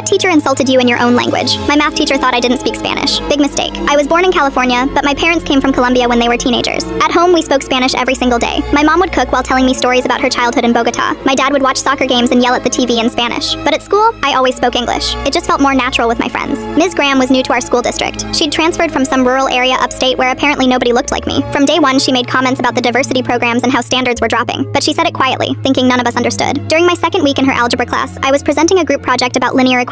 What teacher insulted you in your own language? My math teacher thought I didn't speak Spanish. Big mistake. I was born in California, but my parents came from Colombia when they were teenagers. At home, we spoke Spanish every single day. My mom would cook while telling me stories about her childhood in Bogota. My dad would watch soccer games and yell at the TV in Spanish. But at school, I always spoke English. It just felt more natural with my friends. Ms. Graham was new to our school district. She'd transferred from some rural area upstate where apparently nobody looked like me. From day one, she made comments about the diversity programs and how standards were dropping. But she said it quietly, thinking none of us understood. During my second week in her algebra class, I was presenting a group project about linear equations.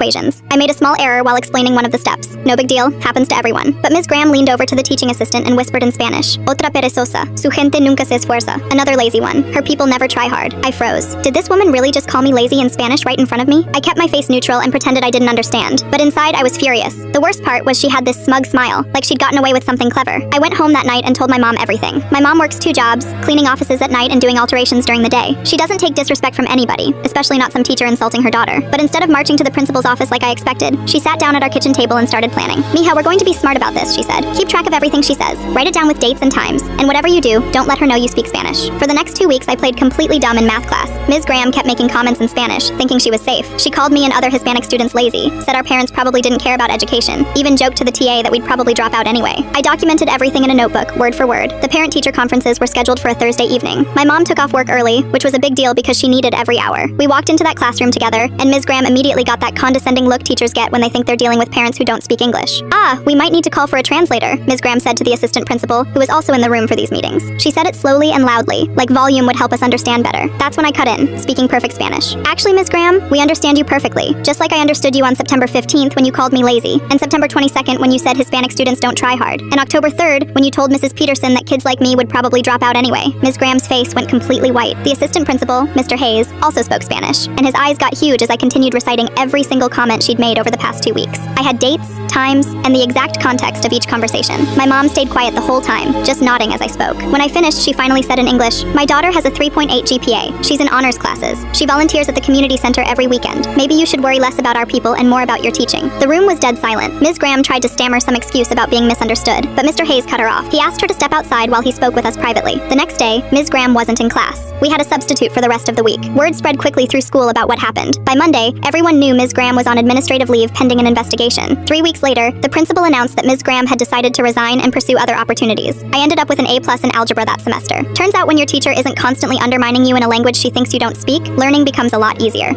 I made a small error while explaining one of the steps. No big deal, happens to everyone. But Ms. Graham leaned over to the teaching assistant and whispered in Spanish, "Otra perezosa, su gente nunca se esfuerza." Another lazy one. Her people never try hard. I froze. Did this woman really just call me lazy in Spanish right in front of me? I kept my face neutral and pretended I didn't understand. But inside, I was furious. The worst part was she had this smug smile, like she'd gotten away with something clever. I went home that night and told my mom everything. My mom works 2 jobs, cleaning offices at night and doing alterations during the day. She doesn't take disrespect from anybody, especially not some teacher insulting her daughter. But instead of marching to the principal's office like I expected, she sat down at our kitchen table and started planning. "Mija, we're going to be smart about this," she said. "Keep track of everything she says. Write it down with dates and times. And whatever you do, don't let her know you speak Spanish." For the next 2 weeks, I played completely dumb in math class. Ms. Graham kept making comments in Spanish, thinking she was safe. She called me and other Hispanic students lazy, said our parents probably didn't care about education, even joked to the TA that we'd probably drop out anyway. I documented everything in a notebook, word for word. The parent-teacher conferences were scheduled for a Thursday evening. My mom took off work early, which was a big deal because she needed every hour. We walked into that classroom together, and Ms. Graham immediately got that condescending look teachers get when they think they're dealing with parents who don't speak English. "Ah, we might need to call for a translator," Ms. Graham said to the assistant principal, who was also in the room for these meetings. She said it slowly and loudly, like volume would help us understand better. That's when I cut in, speaking perfect Spanish. "Actually, Ms. Graham, we understand you perfectly, just like I understood you on September 15th when you called me lazy, and September 22nd when you said Hispanic students don't try hard, and October 3rd when you told Mrs. Peterson that kids like me would probably drop out anyway." Ms. Graham's face went completely white. The assistant principal, Mr. Hayes, also spoke Spanish, and his eyes got huge as I continued reciting every single comment she'd made over the past 2 weeks. I had dates, times, and the exact context of each conversation. My mom stayed quiet the whole time, just nodding as I spoke. When I finished, she finally said in English, "My daughter has a 3.8 GPA. She's in honors classes. She volunteers at the community center every weekend. Maybe you should worry less about our people and more about your teaching." The room was dead silent. Ms. Graham tried to stammer some excuse about being misunderstood, but Mr. Hayes cut her off. He asked her to step outside while he spoke with us privately. The next day, Ms. Graham wasn't in class. We had a substitute for the rest of the week. Word spread quickly through school about what happened. By Monday, everyone knew Ms. Graham was on administrative leave pending an investigation. 3 weeks later, the principal announced that Ms. Graham had decided to resign and pursue other opportunities. I ended up with an A+ in algebra that semester. Turns out when your teacher isn't constantly undermining you in a language she thinks you don't speak, learning becomes a lot easier.